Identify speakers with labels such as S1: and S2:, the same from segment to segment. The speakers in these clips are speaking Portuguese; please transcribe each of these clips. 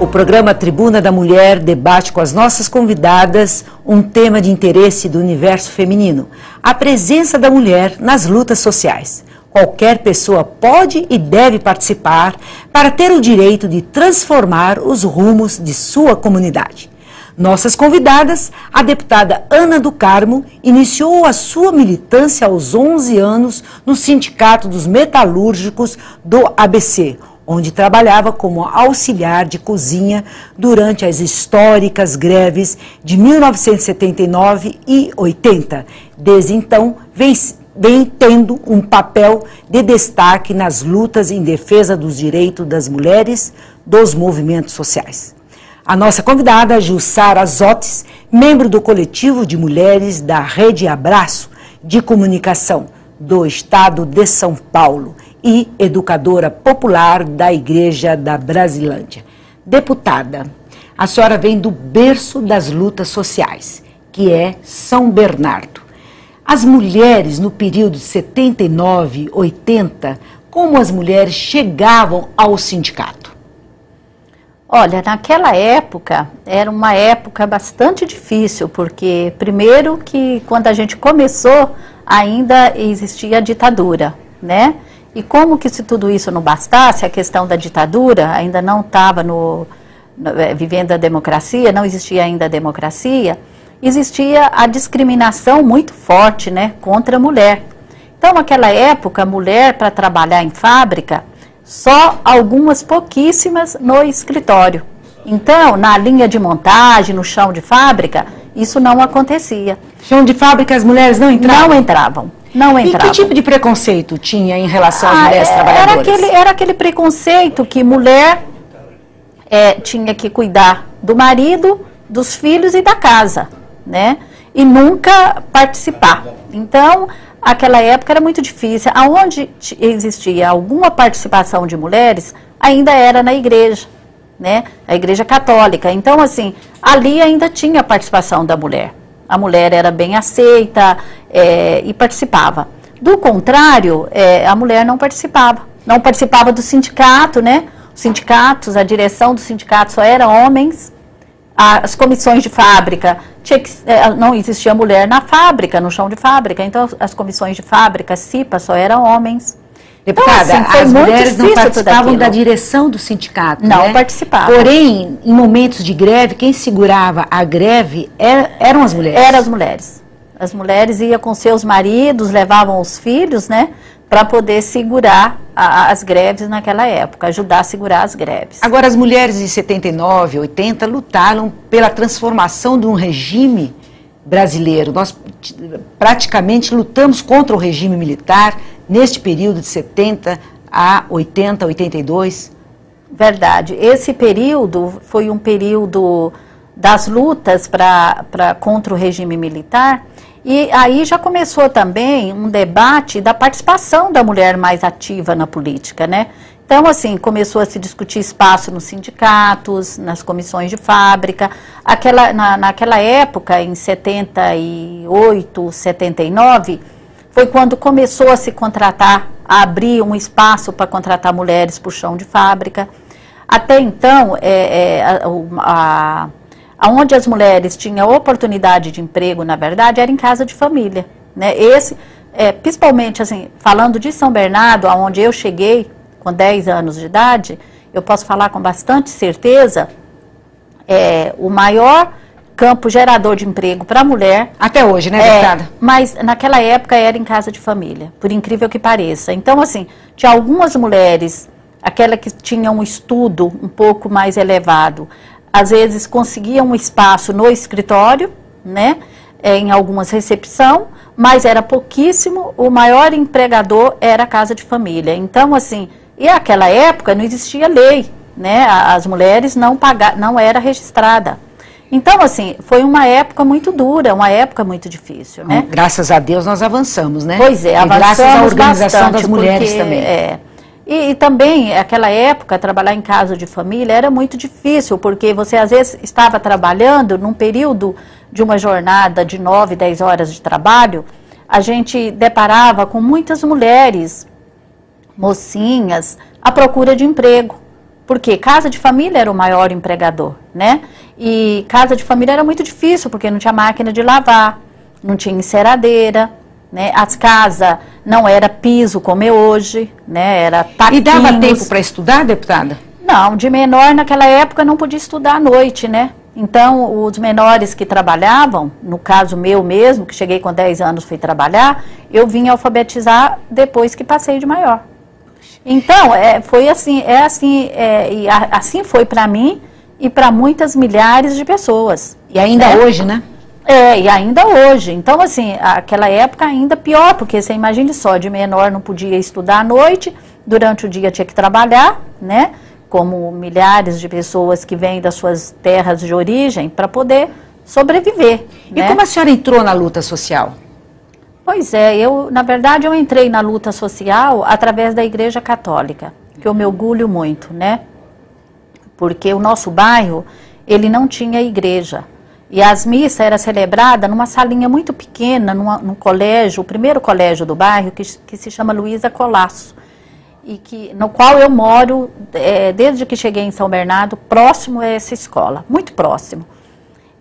S1: O programa Tribuna da Mulher debate com as nossas convidadas um tema de interesse do universo feminino, a presença da mulher nas lutas sociais. Qualquer pessoa pode e deve participar para ter o direito de transformar os rumos de sua comunidade. Nossas convidadas, a deputada Ana do Carmo, iniciou a sua militância aos 11 anos no Sindicato dos Metalúrgicos do ABC, onde trabalhava como auxiliar de cozinha durante as históricas greves de 1979 e 80. Desde então, vem tendo um papel de destaque nas lutas em defesa dos direitos das mulheres, dos movimentos sociais. A nossa convidada, Jussara Zotes, membro do coletivo de mulheres da Rede Abraço de Comunicação do Estado de São Paulo e educadora popular da Igreja da Brasilândia. Deputada, a senhora vem do berço das lutas sociais, que é São Bernardo. As mulheres no período de 79, 80, como as mulheres chegavam ao sindicato?
S2: Olha, naquela época, era uma época bastante difícil, porque primeiro que quando a gente começou, ainda existia a ditadura, né? E como que se tudo isso não bastasse, a questão da ditadura ainda não estava vivendo a democracia, não existia ainda a democracia, existia a discriminação muito forte, né, contra a mulher. Então, naquela época, a mulher para trabalhar em fábrica, só algumas pouquíssimas no escritório. Então, na linha de montagem, no chão de fábrica, isso não acontecia.
S1: Chão de fábrica, as mulheres não entravam?
S2: Não entravam. Não entravam.
S1: E que tipo de preconceito tinha em relação às mulheres trabalhadoras?
S2: Era aquele preconceito que mulher tinha que cuidar do marido, dos filhos e da casa, né? E nunca participar. Então, aquela época era muito difícil. Aonde existia alguma participação de mulheres, ainda era na igreja, né? A igreja católica. Então, assim, ali ainda tinha participação da mulher. A mulher era bem aceita e participava. Do contrário, a mulher não participava. Não participava do sindicato, né? Os sindicatos, a direção do sindicato só eram homens. As comissões de fábrica, não existia mulher na fábrica, no chão de fábrica. Então, as comissões de fábrica, CIPA, só eram homens.
S1: Deputada, então, assim, as mulheres não participavam da direção do sindicato,
S2: não,
S1: né?
S2: Participavam.
S1: Porém, em momentos de greve, quem segurava a greve eram as mulheres.
S2: Eram as mulheres. As mulheres iam com seus maridos, levavam os filhos, né? Para poder segurar as greves naquela época, ajudar a segurar as greves.
S1: Agora, as mulheres de 79, 80 lutaram pela transformação de um regime brasileiro. Nós praticamente lutamos contra o regime militar neste período de 70 a 80, 82.
S2: Verdade. Esse período foi um período das lutas contra o regime militar. E aí já começou também um debate da participação da mulher mais ativa na política, né? Então, assim, começou a se discutir espaço nos sindicatos, nas comissões de fábrica. Naquela época, em 78, 79, foi quando começou a se contratar, a abrir um espaço para contratar mulheres para o chão de fábrica. Até então, onde as mulheres tinham oportunidade de emprego, na verdade, era em casa de família, né? Principalmente, assim, falando de São Bernardo, onde eu cheguei com 10 anos de idade, eu posso falar com bastante certeza, o maior campo gerador de emprego para a mulher.
S1: Até hoje, né, deputada?
S2: Mas naquela época era em casa de família, por incrível que pareça. Então, assim, tinha algumas mulheres, aquela que tinha um estudo um pouco mais elevado, às vezes conseguia um espaço no escritório, né, em algumas recepção, mas era pouquíssimo, o maior empregador era a casa de família. Então, assim, e naquela época não existia lei, né, as mulheres não era registrada. Então, assim, foi uma época muito dura, uma época muito difícil, né?
S1: Graças a Deus nós avançamos, né?
S2: Pois é, avançamos
S1: graças à organização
S2: bastante,
S1: das mulheres
S2: porque,
S1: também.
S2: E também, naquela época, trabalhar em casa de família era muito difícil, porque você, às vezes, estava trabalhando num período de uma jornada de 9, 10 horas de trabalho, a gente deparava com muitas mulheres, mocinhas, à procura de emprego. Porque casa de família era o maior empregador, né? E casa de família era muito difícil, porque não tinha máquina de lavar, não tinha enceradeira, né? As casas não era piso como é hoje, né? Era taquinhos.
S1: E dava tempo para estudar, deputada?
S2: Não, de menor naquela época não podia estudar à noite, né? Então, os menores que trabalhavam, no caso meu mesmo, que cheguei com 10 anos, fui trabalhar, eu vim alfabetizar depois que passei de maior. Então, foi assim, assim foi para mim e para muitas milhares de pessoas.
S1: E ainda hoje, né?
S2: E ainda hoje. Então, assim, aquela época ainda pior, porque você imagine só, de menor não podia estudar à noite, durante o dia tinha que trabalhar, né? Como milhares de pessoas que vêm das suas terras de origem para poder sobreviver.
S1: E como a senhora entrou na luta social?
S2: Pois é, na verdade, eu entrei na luta social através da Igreja Católica, que eu me orgulho muito, né? Porque o nosso bairro, ele não tinha igreja. E as missas eram celebradas numa salinha muito pequena, num colégio, o primeiro colégio do bairro, que se chama Luísa Colasso, no qual eu moro desde que cheguei em São Bernardo, próximo a essa escola, muito próximo.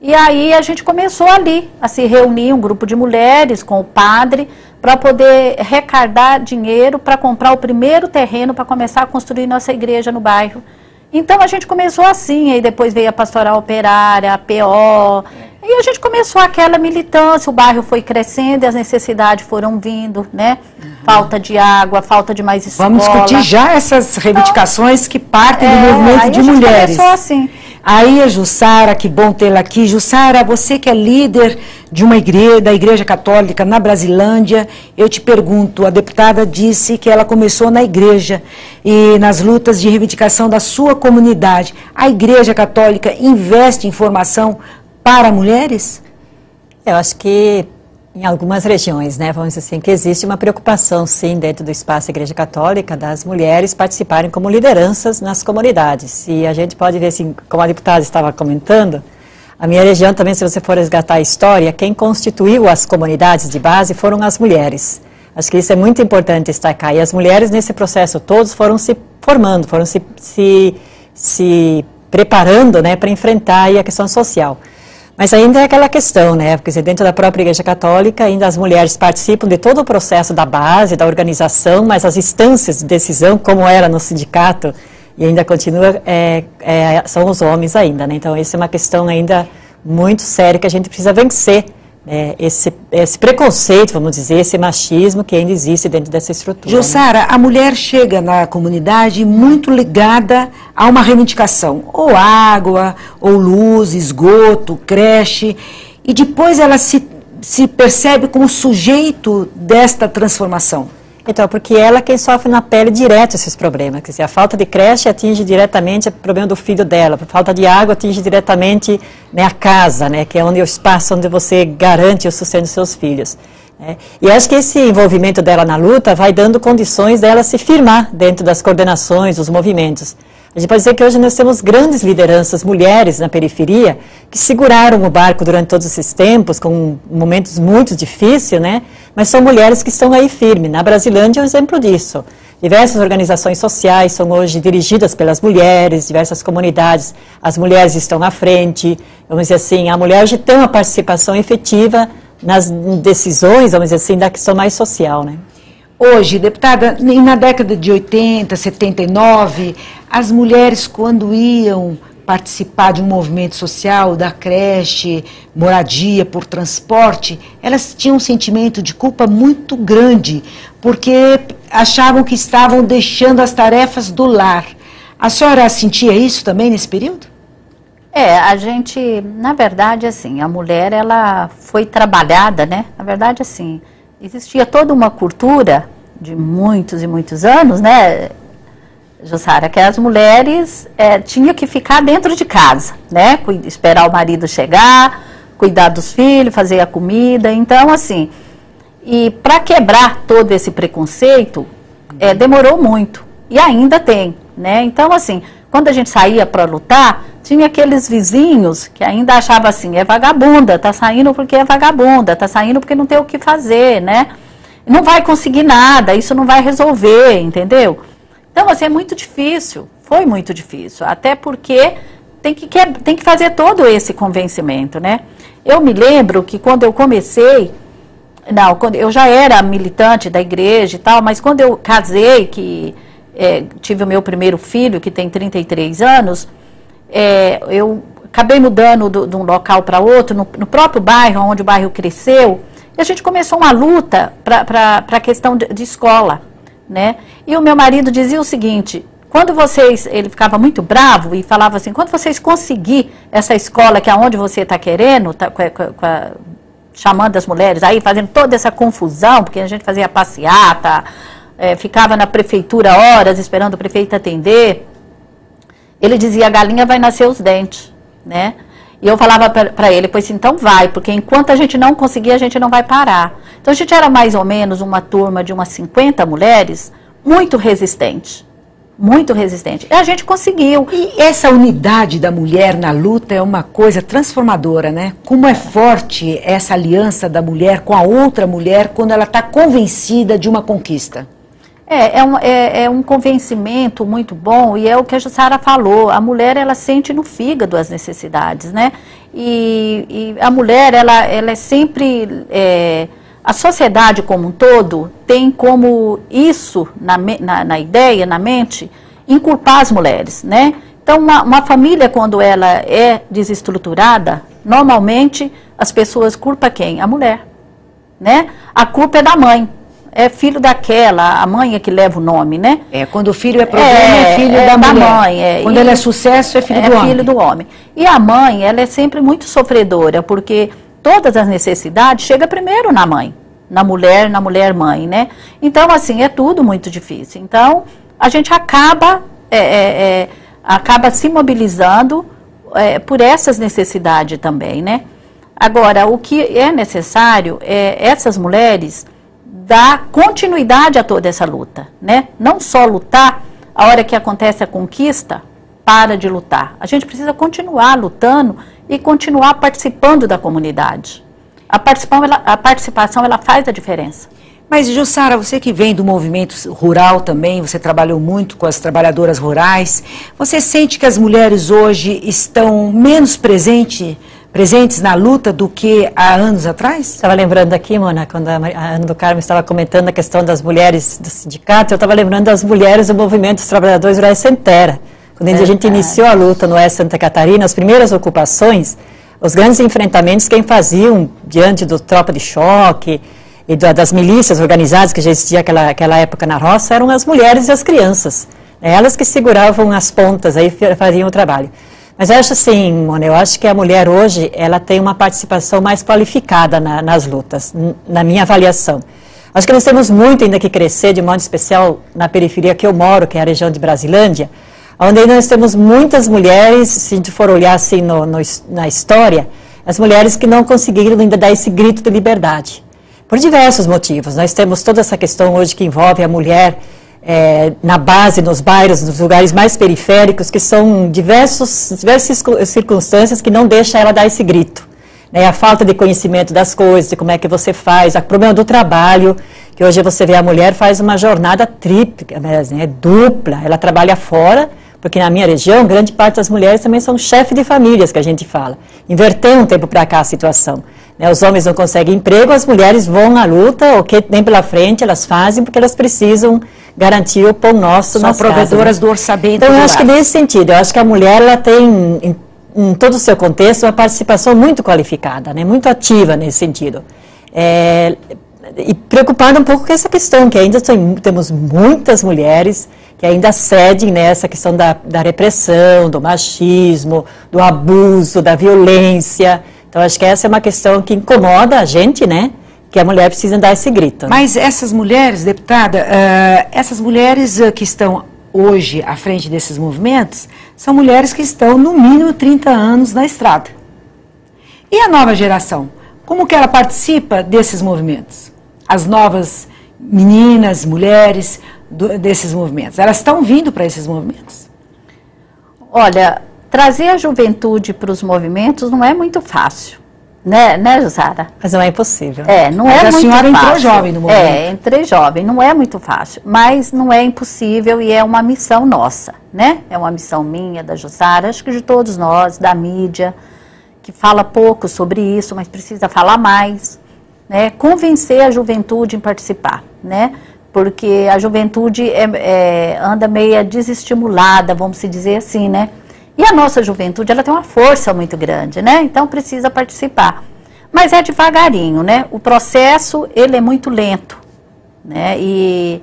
S2: E aí a gente começou ali a se reunir, um grupo de mulheres com o padre, para poder arrecadar dinheiro para comprar o primeiro terreno para começar a construir nossa igreja no bairro. Então a gente começou assim, aí depois veio a Pastoral Operária, a PO, e a gente começou aquela militância, o bairro foi crescendo e as necessidades foram vindo, né? Falta de água, falta de mais escola.
S1: Vamos discutir já essas reivindicações que partem do movimento de mulheres.
S2: Começou assim.
S1: Aí a Jussara, que bom tê-la aqui. Jussara, você que é líder de uma igreja, da Igreja Católica na Brasilândia, eu te pergunto, a deputada disse que ela começou na igreja e nas lutas de reivindicação da sua comunidade. A Igreja Católica investe em formação para mulheres?
S3: Eu acho que em algumas regiões, né, vamos dizer assim, que existe uma preocupação, sim, dentro do espaço Igreja Católica, das mulheres participarem como lideranças nas comunidades. E a gente pode ver, assim, como a deputada estava comentando, a minha região também, se você for resgatar a história, quem constituiu as comunidades de base foram as mulheres. Acho que isso é muito importante destacar. E as mulheres, nesse processo, todos foram se formando, foram se preparando, né, para enfrentar aí a questão social. Mas ainda é aquela questão, né, porque dentro da própria Igreja Católica ainda as mulheres participam de todo o processo da base, da organização, mas as instâncias de decisão, como era no sindicato, e ainda continua, são os homens ainda, né, então essa é uma questão ainda muito séria que a gente precisa vencer, esse preconceito, vamos dizer, esse machismo que ainda existe dentro dessa estrutura.
S1: Jussara, né? A mulher chega na comunidade muito ligada a uma reivindicação, ou água, ou luz, esgoto, creche, e depois ela se percebe como sujeito desta transformação.
S3: Então, porque ela é quem sofre na pele direto esses problemas. Quer dizer, a falta de creche atinge diretamente o problema do filho dela, a falta de água atinge diretamente, né, a casa, né, que é onde o espaço onde você garante o sustento dos seus filhos. Né. E acho que esse envolvimento dela na luta vai dando condições dela se firmar dentro das coordenações, dos movimentos. A gente pode dizer que hoje nós temos grandes lideranças, mulheres na periferia, que seguraram o barco durante todos esses tempos, com momentos muito difíceis, né? Mas são mulheres que estão aí firmes. Na Brasilândia é um exemplo disso. Diversas organizações sociais são hoje dirigidas pelas mulheres, diversas comunidades, as mulheres estão à frente. Vamos dizer assim, a mulher hoje tem uma participação efetiva nas decisões, vamos dizer assim, da questão mais social, né?
S1: Hoje, deputada, na década de 80, 79, as mulheres, quando iam participar de um movimento social, da creche, moradia, por transporte, elas tinham um sentimento de culpa muito grande, porque achavam que estavam deixando as tarefas do lar. A senhora sentia isso também nesse período?
S2: A gente, na verdade, assim, a mulher, ela foi trabalhada, né? Na verdade, assim, existia toda uma cultura de muitos e muitos anos, né, Jussara, que as mulheres tinham que ficar dentro de casa, né, esperar o marido chegar, cuidar dos filhos, fazer a comida. Então, assim, e para quebrar todo esse preconceito, demorou muito, e ainda tem, né. Então, assim, quando a gente saía para lutar, tinha aqueles vizinhos que ainda achavam assim, é vagabunda, tá saindo porque é vagabunda, tá saindo porque não tem o que fazer, né? Não vai conseguir nada, isso não vai resolver, entendeu? Então, assim, é muito difícil Foi muito difícil, até porque tem que fazer todo esse convencimento, né? Eu me lembro que quando eu comecei, quando eu já era militante da igreja e tal, mas quando eu casei, que tive o meu primeiro filho, que tem 33 anos, eu acabei mudando de um local para outro, no próprio bairro, onde o bairro cresceu, e a gente começou uma luta para a questão de escola, né? E o meu marido dizia o seguinte: quando ele ficava muito bravo e falava assim, quando vocês conseguirem essa escola que é onde você está querendo, chamando as mulheres aí, fazendo toda essa confusão, porque a gente fazia passeata, ficava na prefeitura horas esperando o prefeito atender, ele dizia, a galinha vai nascer os dentes, né? E eu falava para ele, pois então vai, porque enquanto a gente não conseguir, a gente não vai parar. Então a gente era mais ou menos uma turma de umas 50 mulheres, muito resistente. Muito resistente. E a gente conseguiu.
S1: E essa unidade da mulher na luta é uma coisa transformadora, né? Como é forte essa aliança da mulher com a outra mulher quando ela está convencida de uma conquista.
S2: É um convencimento muito bom, e é o que a Jussara falou, a mulher, ela sente no fígado as necessidades, né? E a mulher, ela é sempre... a sociedade como um todo tem como isso, na ideia, na mente, inculpar as mulheres, né? Então, uma família, quando ela é desestruturada, normalmente as pessoas culpam quem? A mulher, né? A culpa é da mãe. É filho daquela, a mãe é que leva o nome, né?
S1: Quando o filho é problema, é filho da mãe. Quando ele é sucesso, é filho do homem. É
S2: filho do homem. E a mãe, ela é sempre muito sofredora, porque todas as necessidades chegam primeiro na mãe, na mulher mãe, né? Então, assim, é tudo muito difícil. Então, a gente acaba se mobilizando por essas necessidades também, né? Agora, o que é necessário é essas mulheres dar continuidade a toda essa luta, né? Não só lutar, a hora que acontece a conquista, para de lutar. A gente precisa continuar lutando e continuar participando da comunidade. A participação, ela faz a diferença.
S1: Mas, Jussara, você que vem do movimento rural também, você trabalhou muito com as trabalhadoras rurais, você sente que as mulheres hoje estão menos presentes na luta do que há anos atrás?
S3: Estava lembrando aqui, Mona, quando a Ana do Carmo estava comentando a questão das mulheres do sindicato, eu estava lembrando das mulheres do movimento dos trabalhadores rurais sem terra. Quando a gente iniciou a luta no Oeste Santa Catarina, as primeiras ocupações, os grandes enfrentamentos quem faziam diante do tropa de choque e das milícias organizadas que já existia naquela época na roça eram as mulheres e as crianças. Elas que seguravam as pontas, aí faziam o trabalho. Mas eu acho assim, Mona, eu acho que a mulher hoje, ela tem uma participação mais qualificada nas lutas, na minha avaliação. Acho que nós temos muito ainda que crescer, de modo especial na periferia que eu moro, que é a região de Brasilândia, onde nós temos muitas mulheres, se a gente for olhar assim na história, as mulheres que não conseguiram ainda dar esse grito de liberdade. Por diversos motivos. Nós temos toda essa questão hoje que envolve a mulher na base, nos bairros, nos lugares mais periféricos, que são diversas circunstâncias que não deixam ela dar esse grito. Né? A falta de conhecimento das coisas, de como é que você faz, o problema do trabalho, que hoje você vê a mulher faz uma jornada tripla, né? Dupla, ela trabalha fora, porque na minha região, grande parte das mulheres também são chefes de famílias, que a gente fala. Inverteu um tempo para cá a situação. Né? Os homens não conseguem emprego, as mulheres vão à luta, o que tem pela frente elas fazem, porque elas precisam garantir o pão nosso nas casas.
S1: São provedoras do orçamento.
S3: Então, eu acho que nesse sentido, eu acho que a mulher ela tem, em todo o seu contexto, uma participação muito qualificada, né? Muito ativa nesse sentido. E preocupada um pouco com essa questão, que ainda temos muitas mulheres que ainda cedem nessa questão da repressão, do machismo, do abuso, da violência. Então, acho que essa é uma questão que incomoda a gente, né? Que a mulher precisa dar esse grito. Né?
S1: Mas essas mulheres, deputada, essas mulheres que estão hoje à frente desses movimentos, são mulheres que estão no mínimo 30 anos na estrada. E a nova geração? Como que ela participa desses movimentos? As novas meninas, mulheres desses movimentos, elas estão vindo para esses movimentos?
S2: Olha, trazer a juventude para os movimentos não é muito fácil, né, Jussara?
S3: Mas não é impossível.
S2: Não
S1: mas
S2: é muito fácil.
S1: A senhora entrou jovem no movimento.
S2: Entrei jovem, não é muito fácil, mas não é impossível e é uma missão nossa. né? É uma missão minha, da Jussara, acho que de todos nós, da mídia, que fala pouco sobre isso, mas precisa falar mais, né? Convencer a juventude em participar, né? Porque a juventude anda meio desestimulada, vamos dizer assim, né? E a nossa juventude, ela tem uma força muito grande, né? Então precisa participar. Mas é devagarinho, né? O processo, ele é muito lento, né? E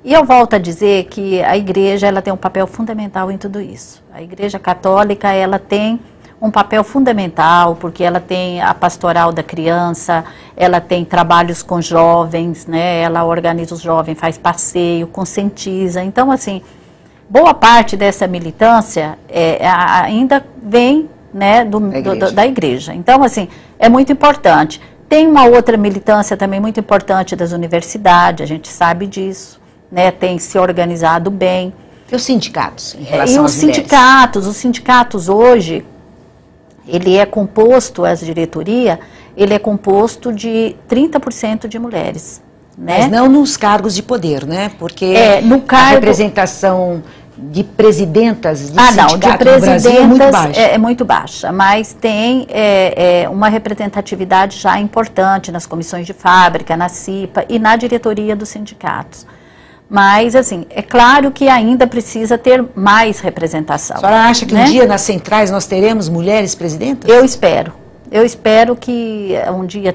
S2: eu volto a dizer que a igreja, ela tem um papel fundamental em tudo isso. A igreja católica, ela tem um papel fundamental, porque ela tem a pastoral da criança, ela tem trabalhos com jovens, né? Ela organiza os jovens, faz passeio, conscientiza. Então, assim, boa parte dessa militância ainda vem, né, da igreja. Então, assim, é muito importante. Tem uma outra militância também muito importante das universidades, a gente sabe disso, né? Tem se organizado bem.
S1: E os sindicatos em relação às mulheres?
S2: Os sindicatos hoje, ele é composto, a diretoria, ele é composto de 30% de mulheres. Né?
S1: Mas não nos cargos de poder, né? Porque a representação de presidentas de sindicato no Brasil é muito baixa.
S2: É muito baixa, mas tem uma representatividade já importante nas comissões de fábrica, na CIPA e na diretoria dos sindicatos. Mas, assim, é claro que ainda precisa ter mais representação.
S1: A senhora acha que um dia nas centrais nós teremos mulheres presidentas?
S2: Eu espero. Eu espero que um dia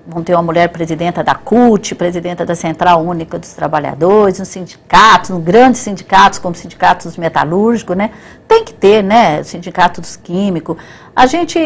S2: vão ter uma mulher presidenta da CUT, presidenta da Central Única dos Trabalhadores, nos sindicatos, nos grandes sindicatos, como sindicatos metalúrgicos, né? Tem que ter, né? Sindicato dos químicos.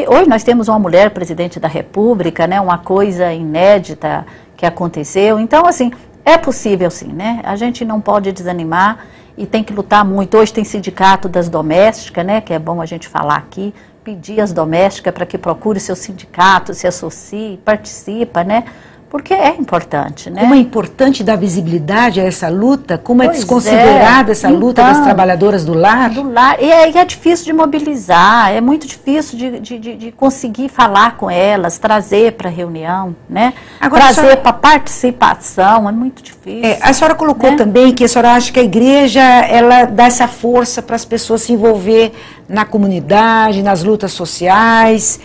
S2: Hoje nós temos uma mulher presidente da República, né? Uma coisa inédita que aconteceu. Então, assim, é possível sim, né? A gente não pode desanimar e tem que lutar muito. Hoje tem sindicato das domésticas, né? Que é bom a gente falar aqui. Pedir às domésticas para que procure seu sindicato, se associe, participa, né? Porque é importante, né?
S1: Como é importante dar visibilidade a essa luta, como é desconsiderada essa luta das trabalhadoras do lar.
S2: E é difícil de mobilizar, é muito difícil de conseguir falar com elas, trazer para a reunião, né? Agora, trazer para participação, é muito difícil.
S1: A senhora colocou também que a senhora acha que a igreja, ela dá essa força para as pessoas se envolver na comunidade, nas lutas sociais.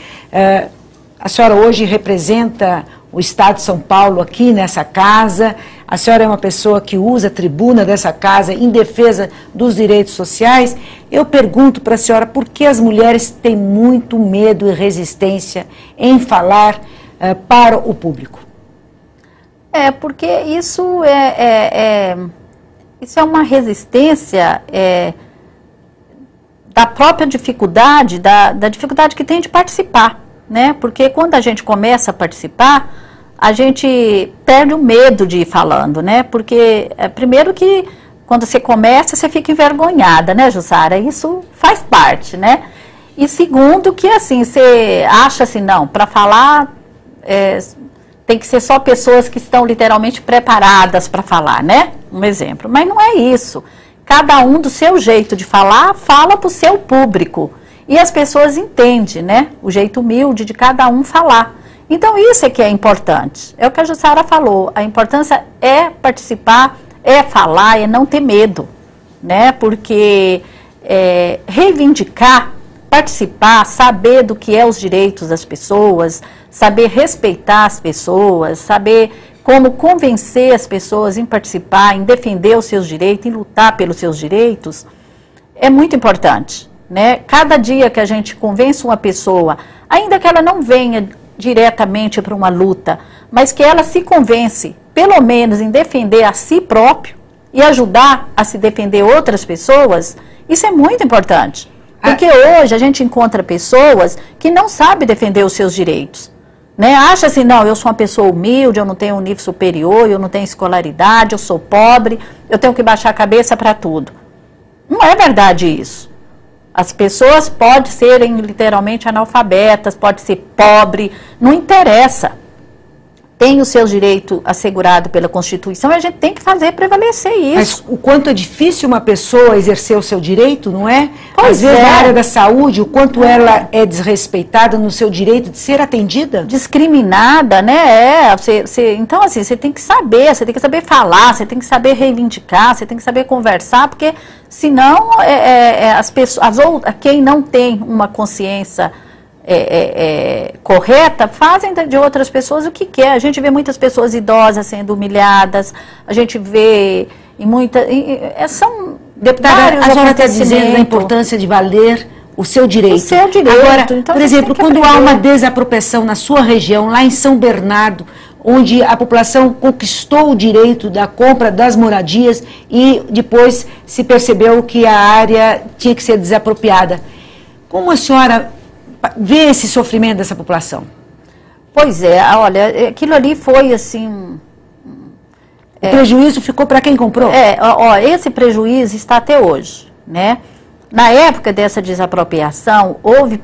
S1: A senhora hoje representa o Estado de São Paulo aqui nessa casa. A senhora é uma pessoa que usa a tribuna dessa casa em defesa dos direitos sociais. Eu pergunto para a senhora por que as mulheres têm muito medo e resistência em falar para o público.
S2: Porque isso é uma resistência da própria dificuldade, da dificuldade que tem de participar. Né? Porque quando a gente começa a participar, a gente perde o medo de ir falando, né? Porque, primeiro que quando você começa, você fica envergonhada, né, Jussara? Isso faz parte, né? E segundo que, assim, você acha assim, não, para falar, tem que ser só pessoas que estão literalmente preparadas para falar, né? Um exemplo. Mas não é isso. Cada um do seu jeito de falar, fala para o seu público. E as pessoas entendem, né? O jeito humilde de cada um falar. Então, isso é que é importante. É o que a Jussara falou. A importância é participar, é falar, é não ter medo, né? Porque reivindicar, participar, saber do que é os direitos das pessoas, saber respeitar as pessoas, saber como convencer as pessoas em participar, em defender os seus direitos, em lutar pelos seus direitos, é muito importante. Né? Cada dia que a gente convence uma pessoa, ainda que ela não venha diretamente para uma luta, mas que ela se convence, pelo menos em defender a si próprio e ajudar a se defender outras pessoas, isso é muito importante. Porque hoje a gente encontra pessoas que não sabem defender os seus direitos. Né? Acha assim, não, eu sou uma pessoa humilde, eu não tenho um nível superior, eu não tenho escolaridade, eu sou pobre, eu tenho que baixar a cabeça para tudo. Não é verdade isso. As pessoas podem serem literalmente analfabetas, pode ser pobre, não interessa. tem o seu direito assegurado pela Constituição, e a gente tem que fazer prevalecer isso.
S1: Mas o quanto é difícil uma pessoa exercer o seu direito, não é?
S2: Pois
S1: Às vezes
S2: é.
S1: na área da saúde, o quanto ela é desrespeitada no seu direito de ser atendida?
S2: Discriminada, né? Então, assim, você tem que saber falar, você tem que saber reivindicar, você tem que saber conversar, porque senão as pessoas, quem não tem uma consciência correta, fazem de outras pessoas o que quer. A gente vê muitas pessoas idosas sendo humilhadas, a gente vê são
S1: Deputada, a senhora está dizendo a importância de valer o seu direito.
S2: O seu direito.
S1: Agora,
S2: então,
S1: por exemplo, quando há uma desapropriação na sua região, lá em São Bernardo, onde a população conquistou o direito da compra das moradias e depois se percebeu que a área tinha que ser desapropriada, como a senhora vê esse sofrimento dessa população?
S2: Pois é, olha, aquilo ali foi assim...
S1: O prejuízo ficou para quem comprou?
S2: Esse prejuízo está até hoje, né? Na época dessa desapropriação, houve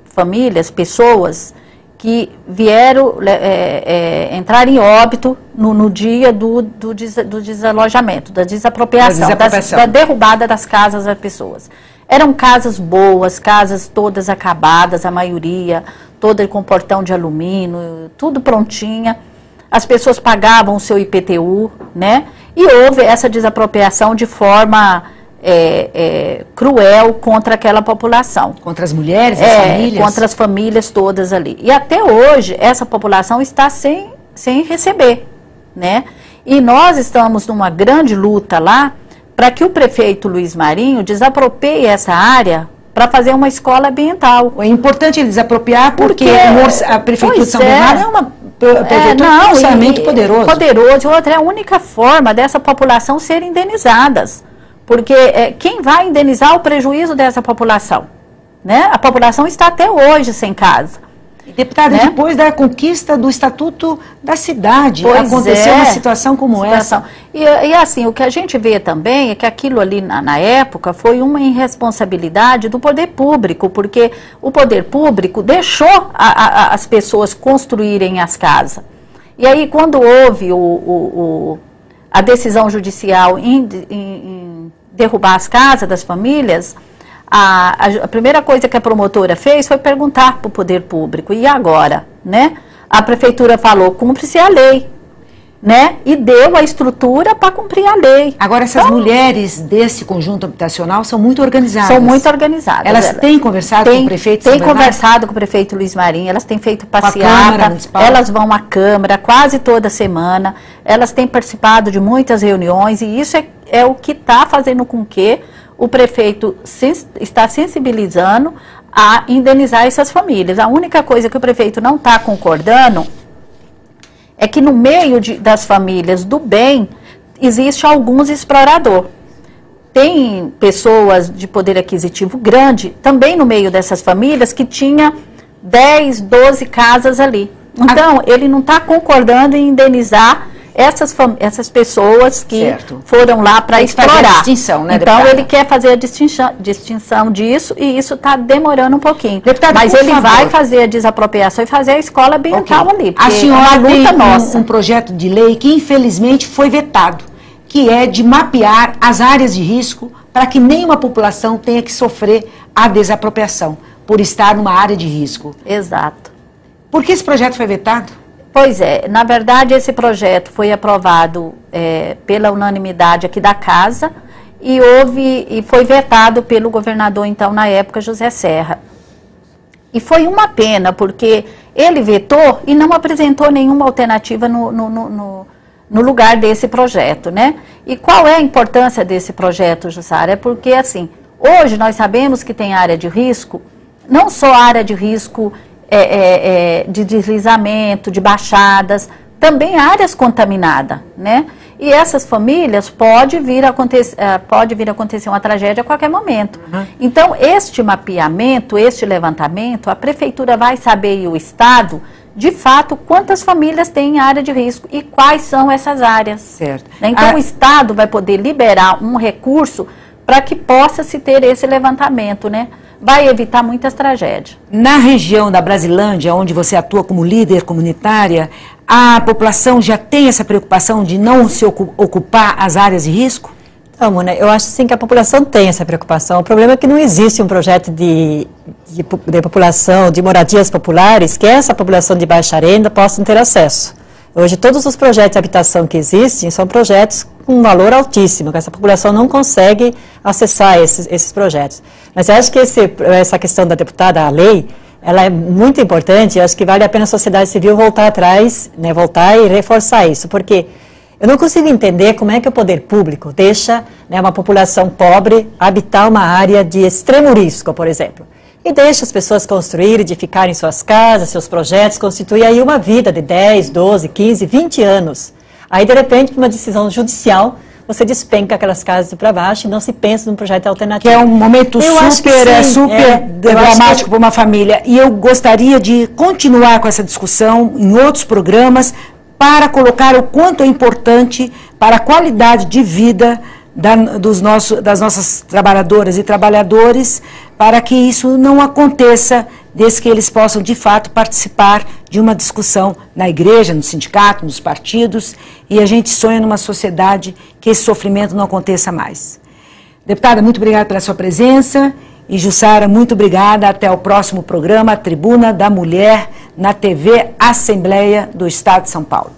S2: famílias, pessoas que vieram entrar em óbito no dia do desalojamento, da desapropriação, da derrubada das casas das pessoas. Eram casas boas, casas todas acabadas, a maioria, toda com portão de alumínio, tudo prontinha. As pessoas pagavam o seu IPTU, né? E houve essa desapropriação de forma cruel contra aquela população.
S1: Contra as mulheres, as famílias?
S2: Contra as famílias todas ali. E até hoje, essa população está sem receber, né? E nós estamos numa grande luta lá, para que o prefeito Luiz Marinho desaproprie essa área para fazer uma escola ambiental.
S1: É importante ele desapropriar porque a prefeitura de São Bernardo é uma prefeitura com um orçamento poderoso.
S2: Poderoso. Outra é a única forma dessa população ser indenizadas. Porque quem vai indenizar o prejuízo dessa população? Né? A população está até hoje sem casa.
S1: Deputada, né? Depois da conquista do Estatuto da Cidade, aconteceu uma situação como essa.
S2: E assim, o que a gente vê também é que aquilo ali na época foi uma irresponsabilidade do poder público, porque o poder público deixou as pessoas construírem as casas. E aí, quando houve a decisão judicial em derrubar as casas das famílias, a primeira coisa que a promotora fez foi perguntar para o poder público, e agora, né? A prefeitura falou, cumpre-se a lei, né? E deu a estrutura para cumprir a lei.
S1: Agora, essas mulheres desse conjunto habitacional são muito organizadas.
S2: São muito organizadas.
S1: Elas têm conversado com o prefeito?
S2: Têm conversado com o prefeito Luiz Marinho, elas têm feito passeata, elas vão à Câmara quase toda semana, elas têm participado de muitas reuniões, e isso é o que está fazendo com que o prefeito está sensibilizando a indenizar essas famílias. A única coisa que o prefeito não está concordando é que no meio das famílias do bem, existe alguns exploradores. Tem pessoas de poder aquisitivo grande, também no meio dessas famílias, que tinha 10, 12 casas ali. Então, ele não está concordando em indenizar essas pessoas que foram lá para explorar.
S1: Distinção, né,
S2: então,
S1: deputada?
S2: ele quer fazer a distinção disso, e isso está demorando um pouquinho.
S1: Deputada,
S2: mas ele vai fazer a desapropriação e fazer a escola ambiental ali.
S1: A senhora tem
S2: nossa.
S1: um projeto de lei que, infelizmente, foi vetado, que é de mapear as áreas de risco para que nenhuma população tenha que sofrer a desapropriação por estar numa área de risco.
S2: Exato.
S1: Por que esse projeto foi vetado?
S2: Pois é, na verdade esse projeto foi aprovado pela unanimidade aqui da casa e foi vetado pelo governador, então, na época, José Serra. E foi uma pena, porque ele vetou e não apresentou nenhuma alternativa no lugar desse projeto, né? E qual é a importância desse projeto, Jussara? É porque, assim, hoje nós sabemos que tem área de risco, não só área de risco de deslizamento, de baixadas, também áreas contaminadas, né? E essas famílias pode vir a acontecer uma tragédia a qualquer momento. Então, este mapeamento, este levantamento, a prefeitura vai saber, e o Estado, de fato, quantas famílias têm área de risco e quais são essas áreas.
S1: Certo.
S2: Então, o Estado vai poder liberar um recurso para que possa se ter esse levantamento, né? vai evitar muitas tragédias.
S1: Na região da Brasilândia, onde você atua como líder comunitária, a população já tem essa preocupação de não se ocupar as áreas de risco?
S3: Então, Mona, eu acho sim que a população tem essa preocupação. O problema é que não existe um projeto de população, de moradias populares, que essa população de baixa renda possa ter acesso. Hoje, todos os projetos de habitação que existem são projetos com um valor altíssimo, que essa população não consegue acessar esses projetos. Mas eu acho que essa questão da deputada, a lei, ela é muito importante, eu acho que vale a pena a sociedade civil voltar atrás, né, voltar e reforçar isso, porque eu não consigo entender como é que o poder público deixa, né, uma população pobre habitar uma área de extremo risco, por exemplo. E deixa as pessoas construir, edificarem suas casas, seus projetos, constituir aí uma vida de 10, 12, 15, 20 anos. Aí, de repente, por uma decisão judicial, você despenca aquelas casas para baixo e não se pensa num projeto alternativo.
S1: Que é um momento super dramático para uma família. E eu gostaria de continuar com essa discussão em outros programas para colocar o quanto é importante para a qualidade de vida das nossas trabalhadoras e trabalhadores, para que isso não aconteça, desde que eles possam, de fato, participar de uma discussão na igreja, no sindicato, nos partidos, e a gente sonha numa sociedade que esse sofrimento não aconteça mais. Deputada, muito obrigada pela sua presença, e Jussara, muito obrigada. Até o próximo programa, Tribuna da Mulher, na TV Assembleia do Estado de São Paulo.